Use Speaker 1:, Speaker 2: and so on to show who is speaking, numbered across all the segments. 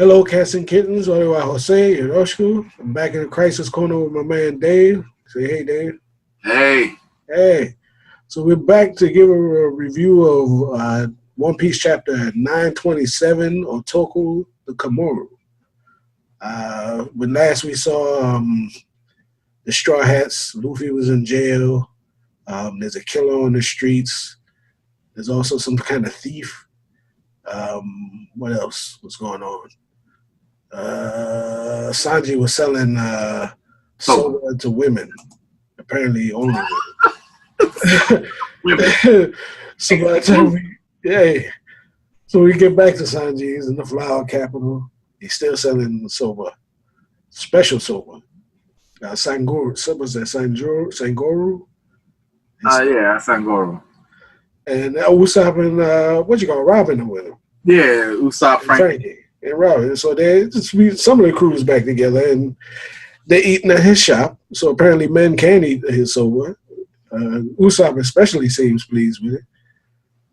Speaker 1: Hello, cats and kittens. Oliwa Jose, Orochi. I'm back in the crisis corner with my man Dave. Say hey, Dave.
Speaker 2: Hey.
Speaker 1: Hey. So we're back to give a review of One Piece chapter 927, Otoku the Kamoru. When last we saw the Straw Hats, Luffy was in jail. There's a killer on the streets. There's also some kind of thief. What else was going on? Sanji was selling soda to women. Apparently, only women. So by the time we get back to Sanji, he's in the flower capital. He's still selling soba, special soba. Sanguru, was that Sangoru?
Speaker 2: Yeah, Sangoro.
Speaker 1: And Usopp and Robin with him.
Speaker 2: Yeah, Usopp, Frankie.
Speaker 1: And Robin. So some of the crew's back together, and they're eating at his shop. So apparently, men can eat his soba. Usopp especially seems pleased with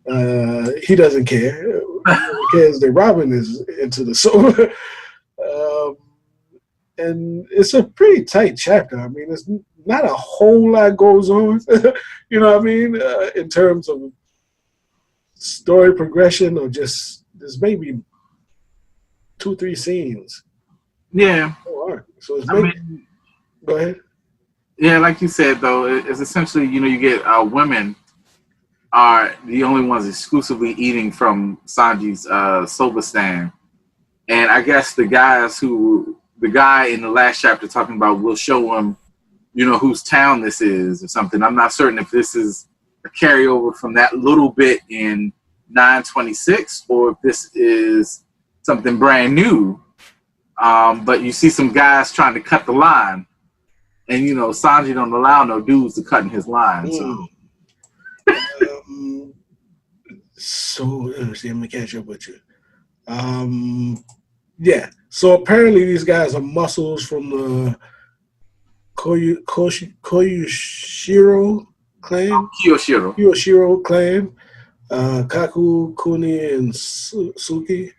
Speaker 1: it. He doesn't care. He cares that Robin is into the soba. And it's a pretty tight chapter. I mean, it's not a whole lot goes on. You know what I mean? In terms of story progression, or just there's maybe 2-3 scenes.
Speaker 2: Yeah.
Speaker 1: So it's maybe. Go ahead.
Speaker 2: Yeah, like you said, though, it's essentially, you get women are the only ones exclusively eating from Sanji's soba stand. And I guess the guy in the last chapter talking about will show him, whose town this is or something. I'm not certain if this is a carryover from that little bit in 926 or if this is something brand new. But you see some guys trying to cut the line. And, Sanji don't allow no dudes to cut in his line.
Speaker 1: So, let me catch up with you. Yeah. So apparently these guys are muscles from the Koyoshiro clan. Kiyoshiro clan. Kaku, Kuni, and Suki.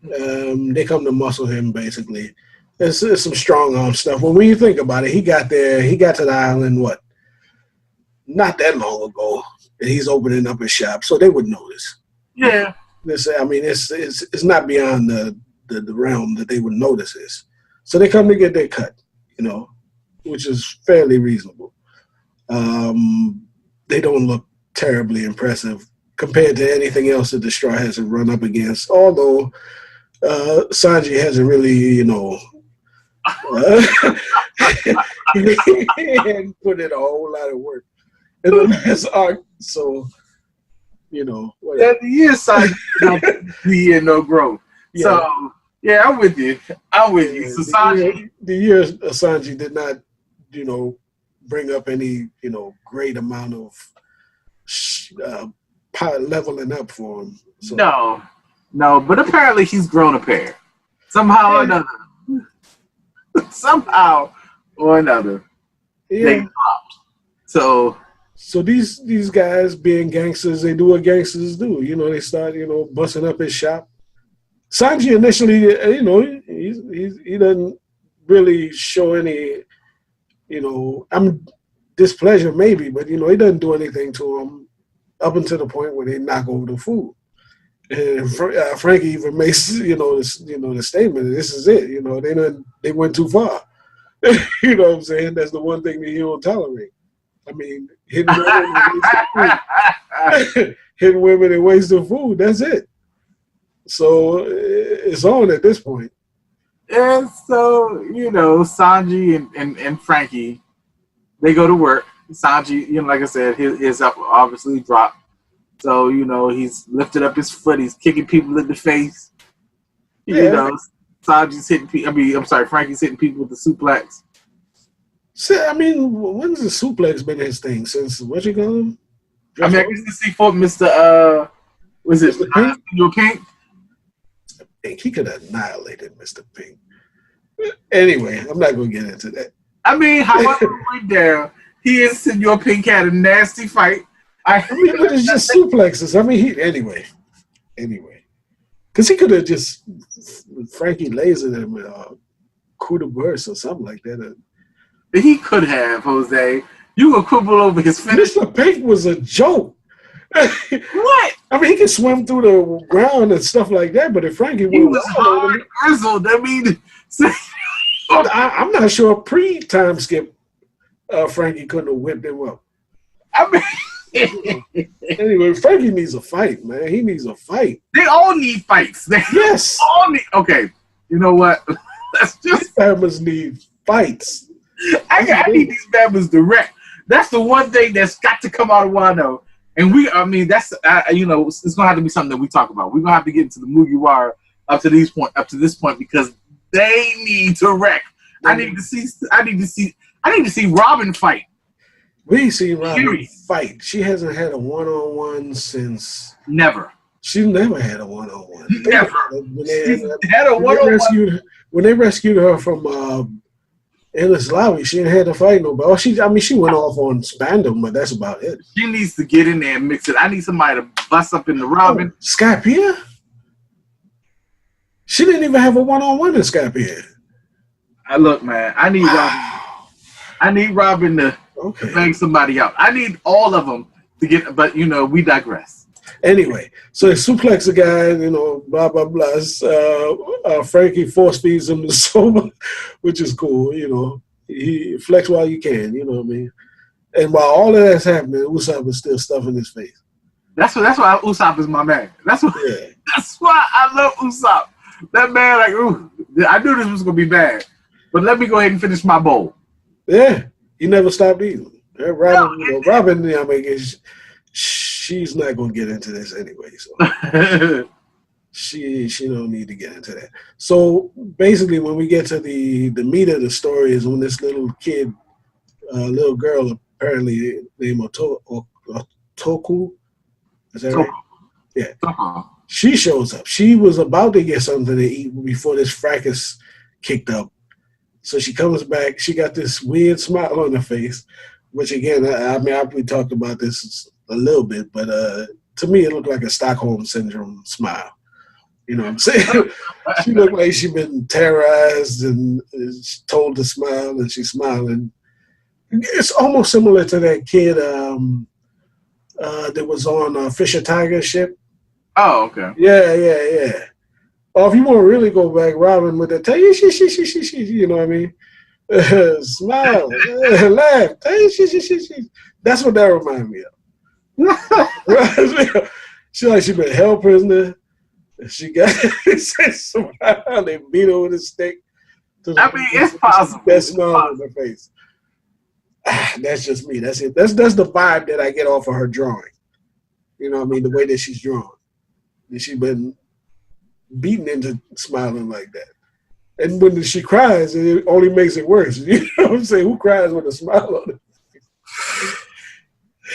Speaker 1: They come to muscle him, basically. It's some strong arm stuff. But when you think about it, he got to the island, not that long ago, and he's opening up his shop, so they would notice.
Speaker 2: Yeah.
Speaker 1: It's not beyond the realm that they would notice this. So they come to get their cut, which is fairly reasonable. They don't look terribly impressive compared to anything else that the Straw has run up against, although Sanji hasn't really, he hadn't put in a whole lot of work in the last arc, so
Speaker 2: that year Sanji be in no growth. Yeah. So yeah, I'm with you. So Sanji,
Speaker 1: the year Sanji did not, bring up any, great amount of leveling up for him. So.
Speaker 2: No, but apparently he's grown a pair somehow or another. Somehow or another, they dropped.
Speaker 1: So these guys being gangsters, they do what gangsters do. They start, busting up his shop. Sanji initially, he doesn't really show any, displeasure maybe, but he doesn't do anything to him up until the point where they knock over the food. And Frankie even makes, the statement, this is it. They went too far. You know what I'm saying? That's the one thing that he don't tolerate. I mean, hitting women and wasting food, that's it. So it's on at this point.
Speaker 2: And so, Sanji and Frankie, they go to work. Sanji, like I said, his up obviously dropped. So, he's lifted up his foot. He's kicking people in the face. Sanji's hitting people. Frankie's hitting people with the suplex.
Speaker 1: So, when's the suplex been his thing? Since, what you call him?
Speaker 2: I guess he fought Mr. Was it Mr. Pink?
Speaker 1: Mr. Pink. He could have annihilated Mr. Pink. Anyway, I'm not going to get into that.
Speaker 2: However it went down, he and Senor Pink had a nasty fight.
Speaker 1: But it's just suplexes. Anyway. Because he could have just Frankie lasered him coup de burst or something like that.
Speaker 2: He could have, Jose. You gonna quibble over his finish?
Speaker 1: Mr. Pink was a joke.
Speaker 2: What?
Speaker 1: I mean, he can swim through the ground and stuff like that, but if Frankie
Speaker 2: He was hard grizzled. I mean,
Speaker 1: I'm not sure pre-time skip Frankie couldn't have whipped him up.
Speaker 2: I mean,
Speaker 1: anyway, Frankie needs a fight, man. He needs a fight.
Speaker 2: They all need fights. They
Speaker 1: yes.
Speaker 2: all need. Okay, you know what? Let's just.
Speaker 1: These Bammers need fights.
Speaker 2: I need these Bammers direct. That's the one thing that's got to come out of Wano. And that's it's gonna have to be something that we talk about. We're gonna have to get into the Mugiwara up to this point because they need to wreck. I need to see Robin fight.
Speaker 1: We ain't seen Robin fight. She hasn't had a one-on-one since
Speaker 2: never.
Speaker 1: She never had a one-on-one.
Speaker 2: Never.
Speaker 1: When they rescued her from Endless Lobby, she didn't have to fight nobody. She went off on Spandam, but that's about it.
Speaker 2: She needs to get in there and mix it. I need somebody to bust up in the Robin.
Speaker 1: Oh, Skypiea? She didn't even have a one-on-one in Skypiea.
Speaker 2: Look, man, I need Robin. I need Robin to bang somebody out. I need all of them to get, but we digress.
Speaker 1: Anyway, so they suplex the guy, blah, blah, blah. Frankie force feeds him the soba, which is cool, He flex while you can, you know what I mean? And while all of that's happening, Usopp is still stuffing his face.
Speaker 2: That's why Usopp is my man. That's why I love Usopp. That man, I knew this was going to be bad. But let me go ahead and finish my bowl.
Speaker 1: Yeah, he never stopped eating. Robin, she's not going to get into this anyway. So she don't need to get into that. So basically, when we get to the meat of the story is when this little kid, little girl, apparently named Otoku, is that right? Yeah. She shows up. She was about to get something to eat before this fracas kicked up. So she comes back. She got this weird smile on her face, which again, we talked about this a little bit, but to me, it looked like a Stockholm Syndrome smile. You know what I'm saying? She looked like she'd been terrorized and told to smile, and she's smiling. It's almost similar to that kid that was on Fisher Tiger's ship.
Speaker 2: Oh, okay.
Speaker 1: Yeah. Or if you want to really go back, Robin with that, you know what I mean? Smile, laugh, that's what that reminded me of. She been held prisoner. She got somehow they beat her with a stick.
Speaker 2: It's possible.
Speaker 1: That smile on her face. That's just me. That's it. That's the vibe that I get off of her drawing. You know what I mean? The way that she's drawn. And she's been beaten into smiling like that. And when she cries, it only makes it worse. You know what I'm saying? Who cries with a smile on it?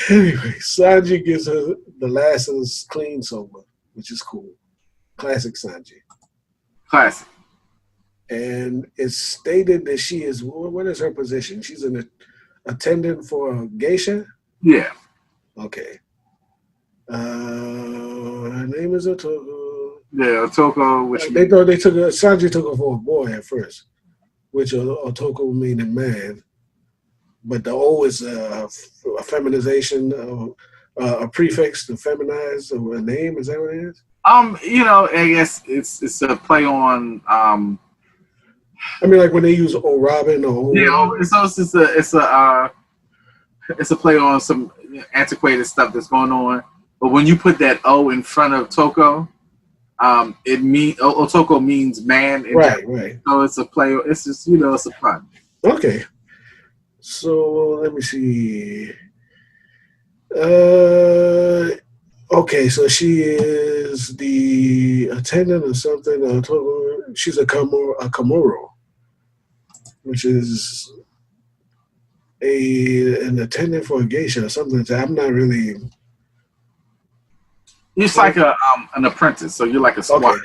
Speaker 1: Anyway, Sanji gives her the last of his clean soba, which is cool. Classic Sanji.
Speaker 2: Classic.
Speaker 1: And it's stated that she is, what is her position? She's an attendant for a geisha?
Speaker 2: Yeah.
Speaker 1: Okay. Her name is Otoko.
Speaker 2: Yeah, Otoko.
Speaker 1: They thought Sanji took her for a boy at first, which Otoko meaning man. But the O is a feminization, a prefix to feminize a name. Is that what it is?
Speaker 2: I guess it's a play on.
Speaker 1: Like when they use O Robin or
Speaker 2: it's a play on some antiquated stuff that's going on. But when you put that O in front of Toko, it means Otoko means man.
Speaker 1: Right.
Speaker 2: So it's a play. It's just it's a pun.
Speaker 1: Okay. So let me see. Okay, so she is the attendant or something. She's a Kamuro, which is an attendant for a geisha or something. I'm not really.
Speaker 2: It's like an apprentice, so you're like a squire.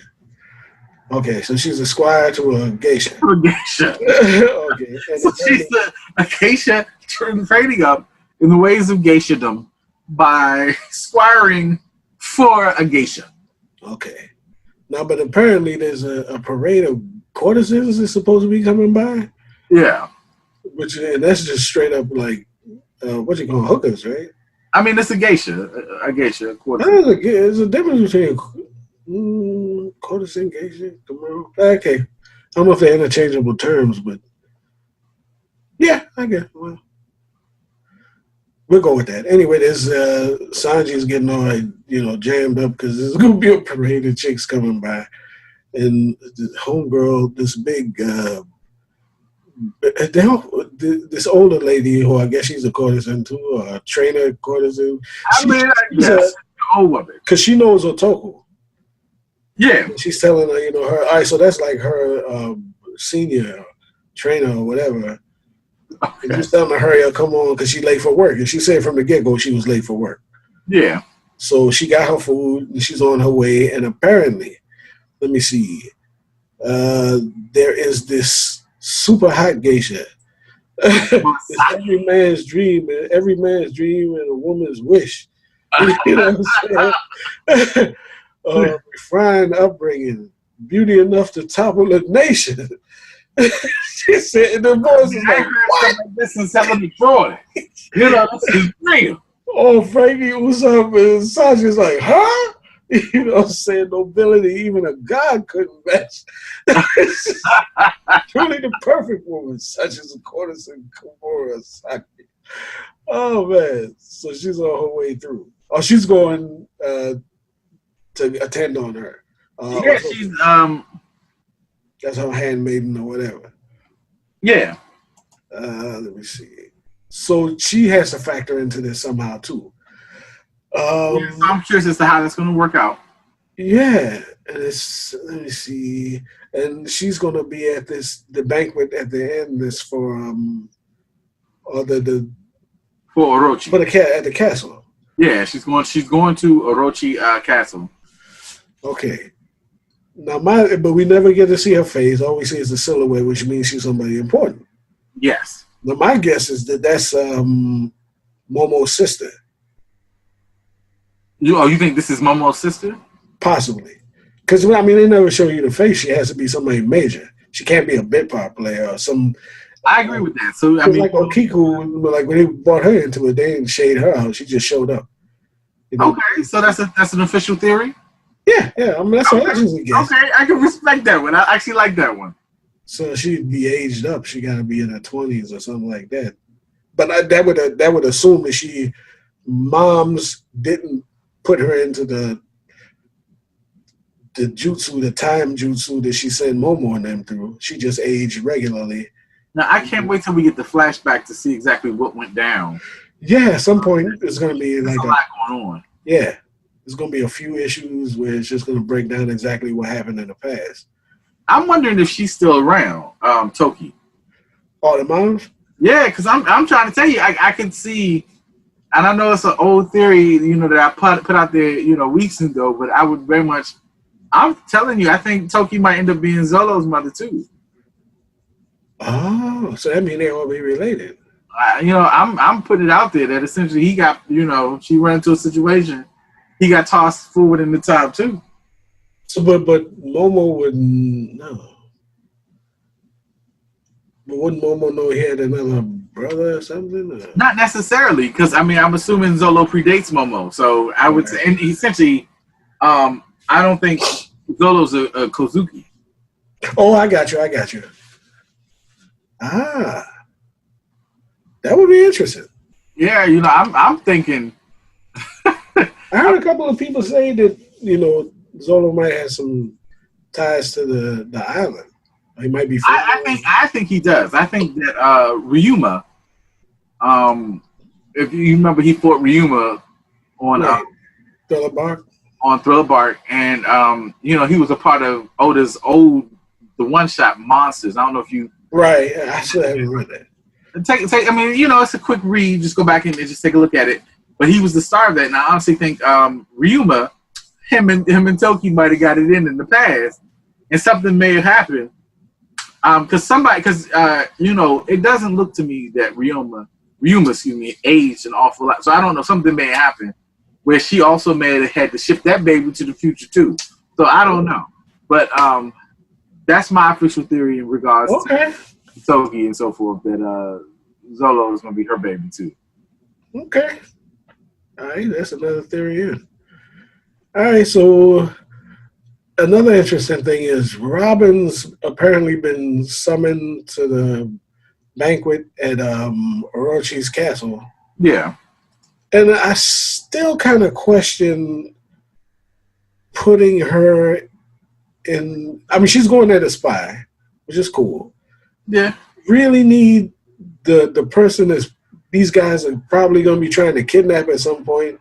Speaker 1: Okay, so she's a squire to a geisha.
Speaker 2: Okay. So she's a geisha training up in the ways of geishadom by squiring for a geisha.
Speaker 1: Okay. Now, but apparently there's a parade of courtesans that's supposed to be coming by,
Speaker 2: Yeah.
Speaker 1: which and that's just straight up like what you call hookers, right?
Speaker 2: I mean, it's a geisha. A geisha, of course.
Speaker 1: There's a difference between courtesan, geisha, tomorrow. Okay, I don't know if they're interchangeable terms, but yeah, I guess. Well, we'll go with that. Anyway, there's Sanji's getting all jammed up because there's gonna be a parade of chicks coming by, and the homegirl, this big. This older lady who I guess she's a courtesan too, or a trainer courtesan.
Speaker 2: I mean, yes, all of it.
Speaker 1: Because she knows Otoku.
Speaker 2: Yeah.
Speaker 1: She's telling her, her, all right, so that's like her senior trainer or whatever. Okay. And she's telling her, hurry up, come on, because she's late for work. And she said from the get-go she was late for work.
Speaker 2: Yeah.
Speaker 1: So she got her food, and she's on her way. And apparently, let me see, there is this super hot geisha. It's every man's dream and a woman's wish. You know what I'm saying? Refined upbringing, beauty enough to topple a nation. She said, and the voice is like, what?
Speaker 2: This is telling me Troy. You know, this is real.
Speaker 1: Oh, Frankie, what's up? And Sanji's like, huh? You know what I'm saying? Nobility, even a god couldn't match. Truly the perfect woman, such as a courtesan Komura Saki. Oh, man. So she's on her way through. Oh, she's going to attend on her.
Speaker 2: Yeah, she's
Speaker 1: that's her handmaiden or whatever.
Speaker 2: Yeah.
Speaker 1: Let me see. So she has to factor into this somehow too.
Speaker 2: I'm curious as to how that's going to work out.
Speaker 1: Yeah, and let me see, and she's going to be at the banquet at the end. This for or the
Speaker 2: for Orochi
Speaker 1: at the castle.
Speaker 2: Yeah, she's going to Orochi Castle.
Speaker 1: Okay. Now, but we never get to see her face. All we see is the silhouette, which means she's somebody important.
Speaker 2: Yes.
Speaker 1: Now, my guess is that's Momo's sister.
Speaker 2: You think this is Momo's sister?
Speaker 1: Possibly. Because, I mean, they never show you the face. She has to be somebody major. She can't be a bit part player or some...
Speaker 2: I agree with that. So, I mean...
Speaker 1: Like Okiku, like when they brought her into it, they didn't shade her out. She just showed up.
Speaker 2: Okay, so that's an official theory?
Speaker 1: Yeah. I mean, that's what I usually guess.
Speaker 2: Okay, I can respect that one. I actually like that one.
Speaker 1: So she'd be aged up. She got to be in her 20s or something like that. But that would assume that moms didn't put her into the jutsu, the time jutsu that she sent Momo and them through. She just aged regularly.
Speaker 2: Now, I can't wait till we get the flashback to see exactly what went down.
Speaker 1: Yeah, at some point, it's going to be like
Speaker 2: a lot going on.
Speaker 1: Yeah. There's going to be a few issues where it's just going to break down exactly what happened in the past.
Speaker 2: I'm wondering if she's still around, Toki.
Speaker 1: Oh, the moms?
Speaker 2: Yeah, because I'm trying to tell you, I can see, and I know it's an old theory, that I put out there, weeks ago, but I would very much, I'm telling you, I think Toki might end up being Zolo's mother too.
Speaker 1: Oh, so that means they all be related.
Speaker 2: I'm putting it out there that essentially he got, she ran into a situation, he got tossed forward in the time too.
Speaker 1: So, but Momo wouldn't know. But wouldn't Momo know he had another brother or something? Or?
Speaker 2: Not necessarily, because I'm assuming Zolo predates Momo. So I would say, and essentially, I don't think Zolo's a Kozuki.
Speaker 1: Oh, I got you. Ah, that would be interesting.
Speaker 2: Yeah, I'm thinking.
Speaker 1: I heard a couple of people say that Zolo might have some ties to the island. He might be.
Speaker 2: I think he does. I think that Ryuma. If you remember, he fought Ryuma on
Speaker 1: Thriller Bark.
Speaker 2: On Thriller Bark, and he was a part of Oda's the one-shot Monsters. I don't know if you.
Speaker 1: Right, I still haven't read that.
Speaker 2: Take. It's a quick read. Just go back and just take a look at it. But he was the star of that, and I honestly think Ryuma, him and Toki might have got it in the past, and something may have happened. Because it doesn't look to me that Ryuma, aged an awful lot. So I don't know, something may have happened where she also may have had to ship that baby to the future too. So I don't know. But that's my official theory in regards
Speaker 1: Okay.
Speaker 2: to Togi and so forth. That Zolo is going to be her baby too.
Speaker 1: Okay. All right, that's another theory in. All right, so another interesting thing is Robin's apparently been summoned to the banquet at Orochi's castle.
Speaker 2: Yeah.
Speaker 1: And I still kind of question putting her in. I mean, she's going there to spy, which is cool.
Speaker 2: Yeah.
Speaker 1: Really need the person that's these guys are probably going to be trying to kidnap at some point.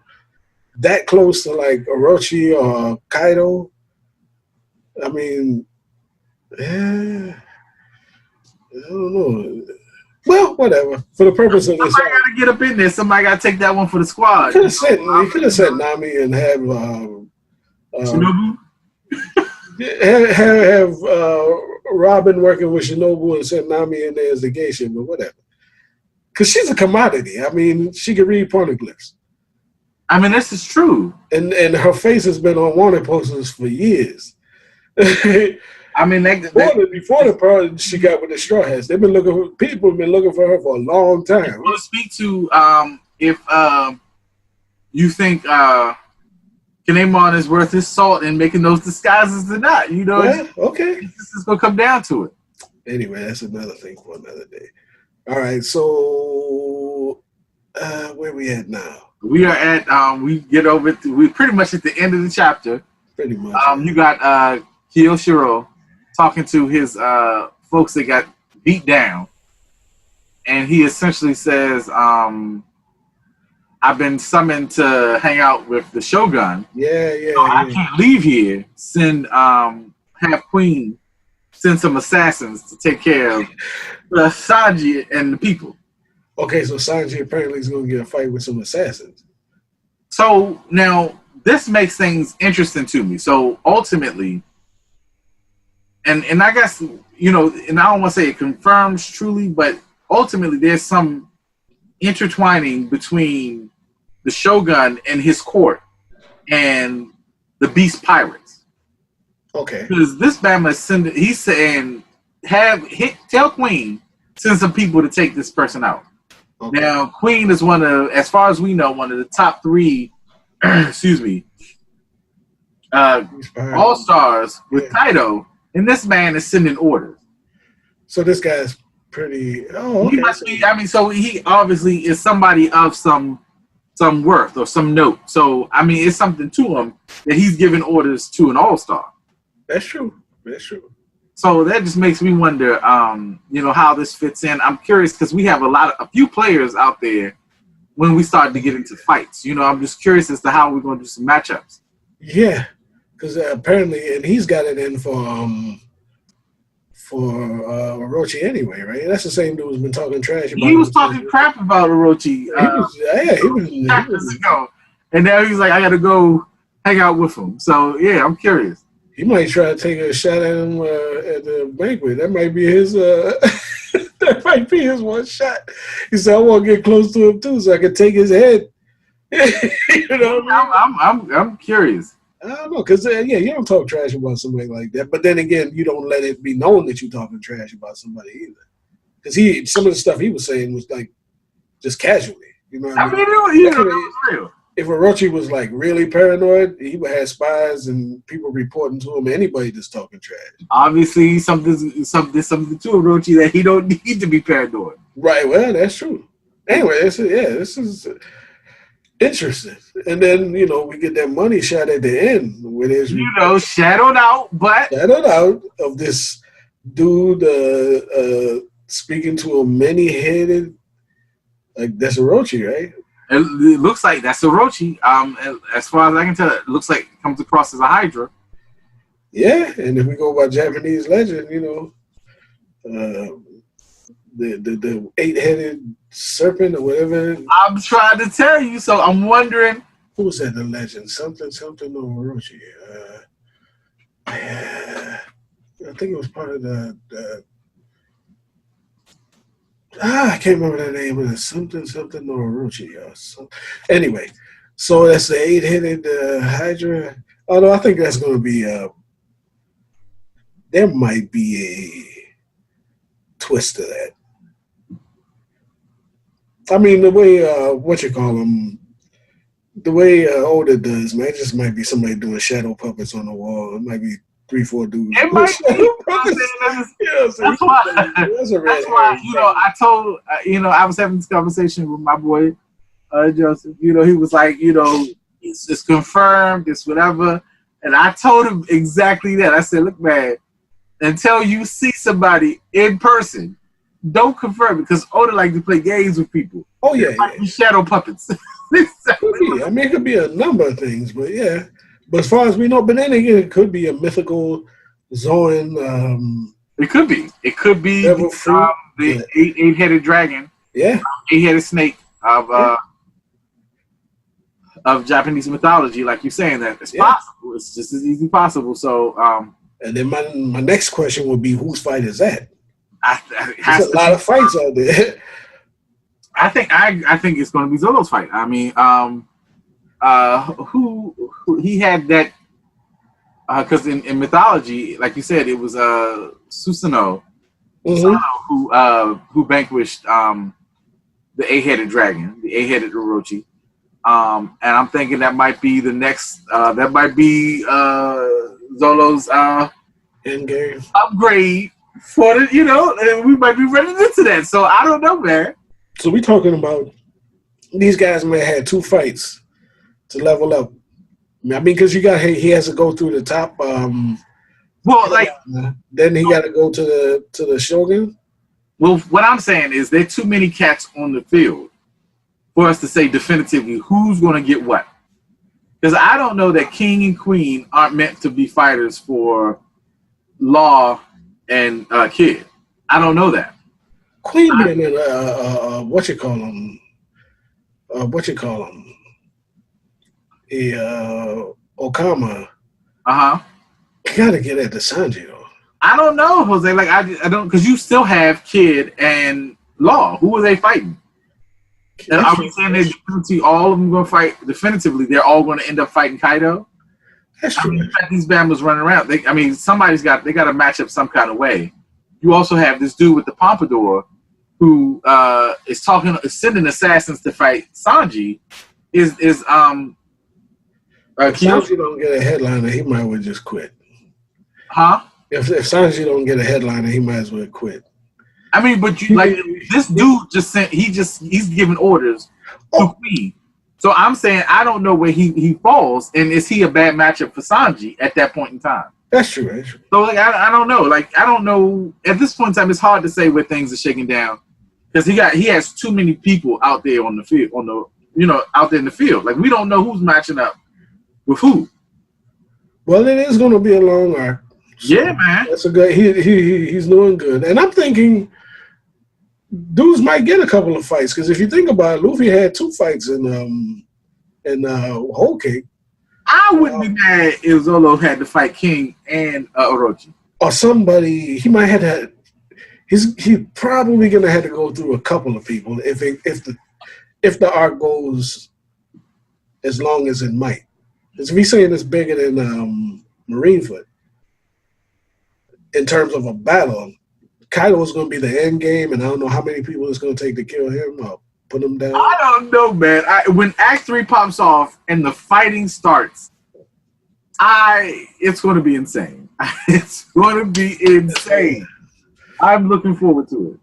Speaker 1: That close to like Orochi or Kaido. I mean, I don't know. Well, whatever. For the purpose of this,
Speaker 2: Somebody got to get up in there. Somebody got to take that one for the squad.
Speaker 1: he could have sent Nami and have
Speaker 2: Shinobu?
Speaker 1: have Robin working with Shinobu and send Nami in there as the geisha, but whatever. Because she's a commodity. I mean, she can read poneglyphs.
Speaker 2: I mean, this is true.
Speaker 1: And her face has been on wanted posters for years.
Speaker 2: I mean,
Speaker 1: before the part she got with the Straw Hats, people have been looking for her for a long time.
Speaker 2: I want to speak to if you think Kinemon is worth his salt in making those disguises or not. You know,
Speaker 1: okay.
Speaker 2: This is going to come down to it.
Speaker 1: Anyway, that's another thing for another day. All right, so where we at now?
Speaker 2: We are at we're pretty much at the end of the chapter.
Speaker 1: Pretty much.
Speaker 2: You got Kiyoshiro talking to his folks that got beat down, and he essentially says, I've been summoned to hang out with the Shogun. I can't leave here. Have Queen send some assassins to take care of Sanji and the people.
Speaker 1: Okay, so Sanji apparently is going to get a fight with some assassins.
Speaker 2: So now this makes things interesting to me. So ultimately, and I guess, you know, and I don't want to say it confirms truly, but ultimately there's some intertwining between the Shogun and his court and the Beast Pirates.
Speaker 1: Okay.
Speaker 2: Because this Bama he's saying tell Queen send some people to take this person out. Okay. Now Queen is as far as we know, one of the top 3 excuse me, all-stars with Kaido, and this man is sending orders.
Speaker 1: So this guy's pretty okay.
Speaker 2: He must be, I mean, so he obviously is somebody of some worth or some note. So I mean, it's something to him that he's giving orders to an all-star.
Speaker 1: That's true.
Speaker 2: So that just makes me wonder, you know, how this fits in. I'm curious because we have a few players out there when we start to get into fights. You know, I'm just curious as to how we're going to do some matchups.
Speaker 1: Yeah, because apparently, and he's got it in for Orochi anyway, right? That's the same dude who's been talking trash about.
Speaker 2: He was talking crap about Orochi. He was ago, and now he's like, I got to go hang out with him. So yeah, I'm curious.
Speaker 1: He might try to take a shot at him at the banquet. That might be his. That might be his one shot. He said, "I want to get close to him too, so I can take his head." You know what I mean?
Speaker 2: I'm curious.
Speaker 1: I don't know, because you don't talk trash about somebody like that. But then again, you don't let it be known that you're talking trash about somebody either. Because some of the stuff he was saying was like just casually. You know what I mean?
Speaker 2: It was real.
Speaker 1: If Orochi was like really paranoid, he would have spies and people reporting to him. Anybody that's talking trash.
Speaker 2: Obviously, something to Orochi that he don't need to be paranoid.
Speaker 1: Right. Well, that's true. Anyway, this is interesting. And then we get that money shot at the end, where there's
Speaker 2: shadowed out
Speaker 1: of this dude speaking to a many-headed, like that's Orochi, right?
Speaker 2: It looks like that's Orochi. As far as I can tell, it looks like it comes across as a Hydra.
Speaker 1: Yeah, and if we go by Japanese legend, the 8-headed serpent or whatever.
Speaker 2: I'm trying to tell you, so I'm wondering.
Speaker 1: Who was that? The legend? Something on Orochi. I think it was part of the I can't remember the name of it. Something no Orochi. Anyway, so that's the 8-headed Hydra. Although I think that's going to be there might be a twist to that. I mean, the way the way Oda does, man, it just might be somebody doing shadow puppets on the wall. It might be 3-4 dudes.
Speaker 2: It
Speaker 1: doing
Speaker 2: might be.
Speaker 1: shadow puppets. Yeah, so
Speaker 2: That's why.
Speaker 1: that's a red
Speaker 2: That's why.
Speaker 1: herring.
Speaker 2: I told. I was having this conversation with my boy Joseph. He was like, it's confirmed. It's whatever. And I told him exactly that. I said, look, man, until you see somebody in person, don't confirm it, because Oda like to play games with people.
Speaker 1: Oh yeah,
Speaker 2: shadow puppets.
Speaker 1: Could be. I mean, it could be a number of things, but yeah. But as far as we know, but then again, it could be a mythical Zoan.
Speaker 2: It could be. It could be the eight-headed dragon.
Speaker 1: Yeah.
Speaker 2: 8-headed snake of Japanese mythology, like you're saying, that it's possible. It's just as easy possible. So,
Speaker 1: and then my next question would be, whose fight is that?
Speaker 2: There's
Speaker 1: a lot of fights out there.
Speaker 2: I think it's going to be Zolo's fight. I mean, who he had that, because in mythology, like you said, it was Susanoo, who vanquished the 8-headed dragon, the 8-headed Orochi. And I'm thinking that might be the next. That might be Zolo's
Speaker 1: Endgame
Speaker 2: upgrade for the. And we might be running into that. So I don't know, man.
Speaker 1: So we talking about these guys may have had 2 fights to level up. I mean, because he has to go through the top. Then he got to go to the Shogun.
Speaker 2: Well, what I'm saying is there are too many cats on the field for us to say definitively who's going to get what. Because I don't know that King and Queen aren't meant to be fighters for Law and Kid. I don't know that.
Speaker 1: Queen being in what you call him? Okama. Gotta get at the Sanji though.
Speaker 2: I don't know, Jose. Like I don't, because you still have Kid and Law. Who are they fighting? And are we saying that all of them going to fight definitively? They're all going to end up fighting Kaido.
Speaker 1: That's true.
Speaker 2: These Bambas running around. Somebody's got to match up some kind of way. You also have this dude with the pompadour who is sending assassins to fight Sanji. If
Speaker 1: Sanji don't get a headliner, he might as well just quit.
Speaker 2: Huh?
Speaker 1: If Sanji don't get a headliner, he might as well quit.
Speaker 2: I mean, but this dude he's giving orders to Queen. So I'm saying I don't know where he falls, and is he a bad matchup for Sanji at that point in time?
Speaker 1: That's true.
Speaker 2: So like I don't know. Like I don't know at this point in time. It's hard to say where things are shaking down because he has too many people out there on the field out there in the field. Like we don't know who's matching up with who.
Speaker 1: Well, it is going to be a long arc. So
Speaker 2: yeah, man.
Speaker 1: That's a good. He's doing good, and I'm thinking dudes might get a couple of fights because if you think about it, Luffy had 2 fights in Whole Cake.
Speaker 2: I wouldn't be mad if Zolo had to fight King and Orochi.
Speaker 1: Or somebody, he might have to. He's probably gonna have to go through a couple of people if the arc goes as long as it might. Because if he's saying it's bigger than Marinefoot in terms of a battle, Kaido is going to be the end game, and I don't know how many people it's going to take to kill him or put him down.
Speaker 2: I don't know, man. When Act 3 pops off and the fighting starts, it's going to be insane. It's going to be insane. I'm looking forward to it.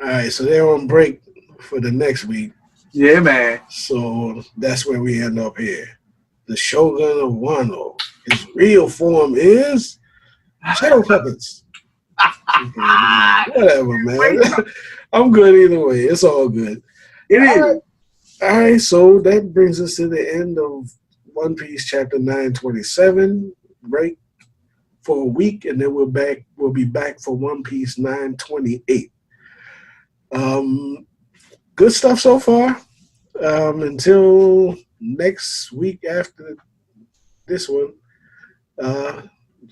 Speaker 1: All right, so they're on break for the next week.
Speaker 2: Yeah, man.
Speaker 1: So that's where we end up here. The Shogun of Wano. His real form is Shadow Puppets. Whatever, man. I'm good either way. It's all good.
Speaker 2: It is.
Speaker 1: All right, so that brings us to the end of One Piece chapter 927. Break for a week, and then we'll be back for One Piece 928. Good stuff so far. Until next week after this one,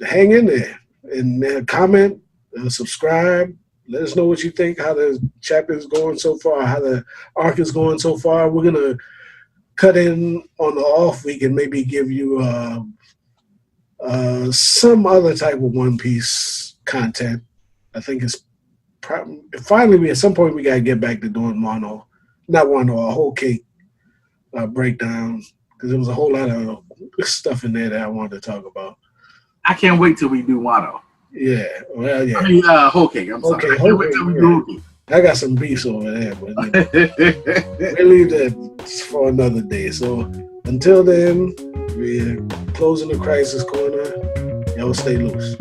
Speaker 1: hang in there and comment, subscribe. Let us know what you think, how the chapter is going so far, how the arc is going so far. We're going to cut in on the off week and maybe give you some other type of One Piece content. I think it's finally at some point we gotta get back to doing not a whole cake breakdown because there was a whole lot of stuff in there that I wanted to talk about.
Speaker 2: I can't wait till we do Wano.
Speaker 1: Yeah, well, yeah.
Speaker 2: I mean, whole cake. I'm sorry.
Speaker 1: Okay,
Speaker 2: I can't wait till we do whole cake.
Speaker 1: I got some beefs over there, but we'll leave that for another day. So until then, we're closing the Crisis Corner. Y'all stay loose.